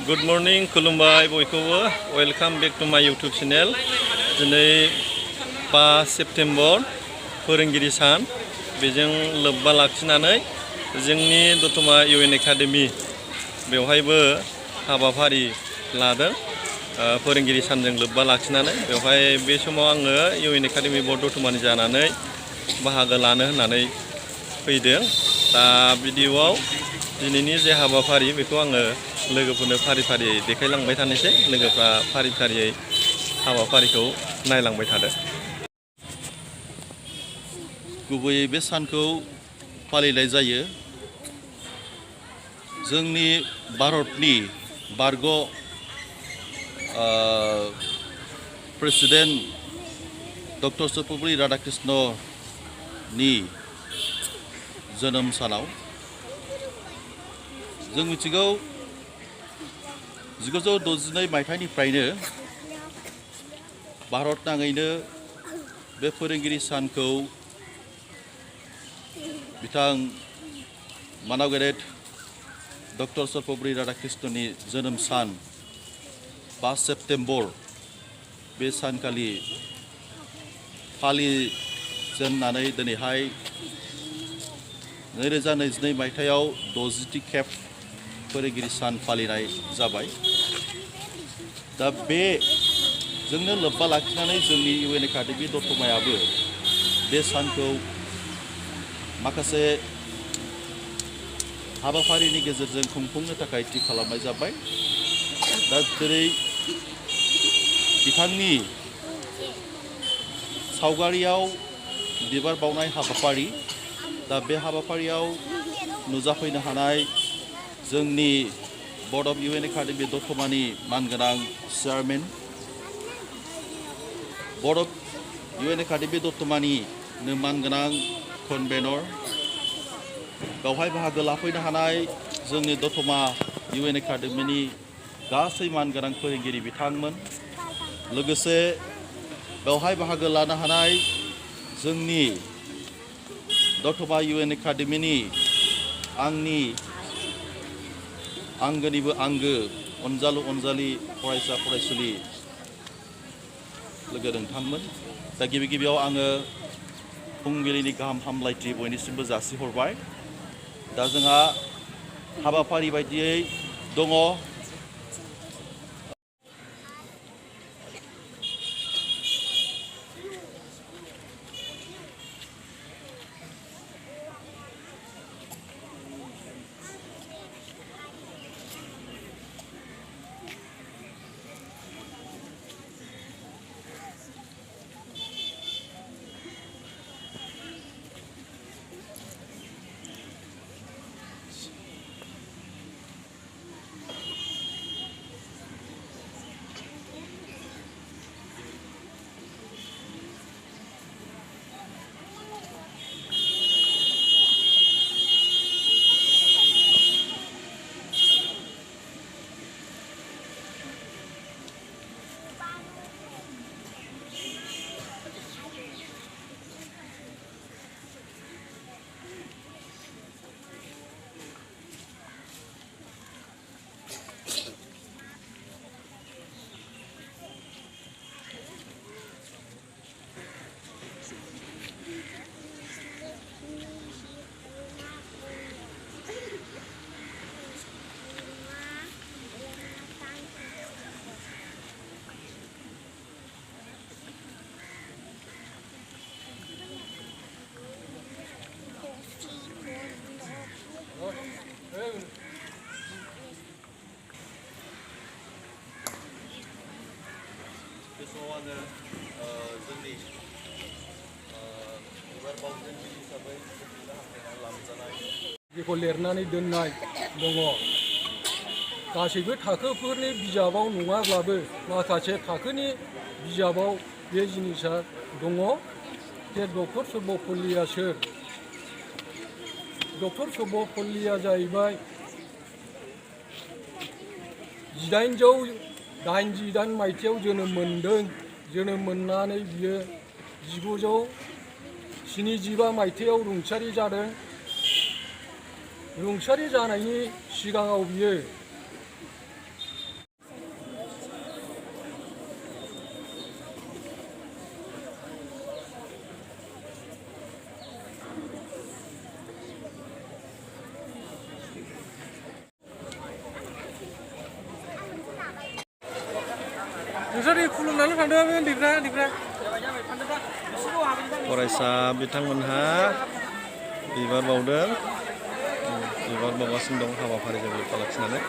Good morning, खुलुमबाय बयखौबो welcome back to माय यूट्यूब चैनल। दिनै 5 सेप्टेम्बर फोरोंगिरि सान बेजों लोब्बा लाखिनानै जोंनि दतमा इउएन एकाडेमी बेवहायबो हाबाफारि लादों फोरोंगिरि सानजों लोब्बा लाखिनानै। बेवहाय बे समाव आङो इउएन एकाडेमी बर्ड दतमानि जानानै बाहागो लानो होननानै फैदों। दा भिडिअआव दिनैनि जे हाबाफारि बेखौ आङो लोगोफोरनो फारि फारियै देखायलांबाय थानोसै। लोगोफ्रा फारि फारियै हाबाफारिखौ नायलांबाय थादो। गुबैयै बे सानखौ फालिनाय जायो जोंनि भारतनि बारग' प्रेसिडेन्ट डक्टर सर्वपल्ली राधाकृष्णनि जोनोम सानाव। जों मिथिगौ 1962 मायथाइनिफ्रायनो भारत नाङैनो बे फोरोंगिरि सानखौ बिथां मानव गेदेर डक्टर सर्वपल्ली राधाकृष्णनि जोनोम सान 5 सेप्तेम्बर बे सानखालि फालिजेननानै दिनैहाय 2022 मायथाइयाव 60थि खेब फोरोंगिरि सान फालिनाय जाबाय। दा बेजोंनो लोब्बा लाखिनानै जोंनि इउएन एकाडेमी दतमायाबो बे सानखौ माखासे हाबाफारिनि गेजेरजों खुंफुंनो थाखाय थि खालामनाय जाबाय। दा जेरै बिथांनि सावगारियाव बिबार बावनाय हाबाफारि, दा बे हाबाफारियाव नुजाफैनो हानाय जोंनि बर्ड अफ इउएन एकाडेमी दतमानि मानगोनां चेयारमेन, बर्ड अफ इउएन एकाडेमी दतमानि मानगोनां कनभेनर, बेवहाय बाहागो लाफैनो हानाय जोंनि दतमा इउएन एकाडेमीनि गासै मानगोनां फोरोंगिरि बिथांमोन, लोगोसे बेवहाय बाहागो लानो हानाय जोंनि दतमा इउएन एकाडेमीनि आंनि आंगोनिबो आंगो अनजालु अनजालि फरायसा फरायसुलि लोगो नोंथांमोन। दा गिबियाव आङो फुंबिलिनि गाहाम हामलायथि बयनिसिमबो जासिहरबाय। दा जोंहा हाबाफारि बायदियै दङ बे समाव आङो जोंनि बिबार बावजेनगिरि हिसाबै लाबोजानाय बेखौ लिरनानै दोननाय दङ। गासैबो थाखोफोरनि बिजाबाव नङाब्लाबो माखासे थाखोनि बिजाबाव बे जिनिसा दङ जे डक्टर सर्वपल्लीया सोर। डक्टर सर्वपल्लीया जाहैबाय 1888 मायथाइयाव जोनोम मोनदों। जोनोम मोननानै बियो 1975 मायथाइयाव रुंसारि जादों। रुंसारि जानायनि सिगाङाव बियो नोंसोर खुलुमनानै थांदों उन्दैफ्रा फरायसा बिथांमोनहा बिबार बावदों बिबार बावगासिनो दं हाबाफारिजों लोब्बा लाखिनानै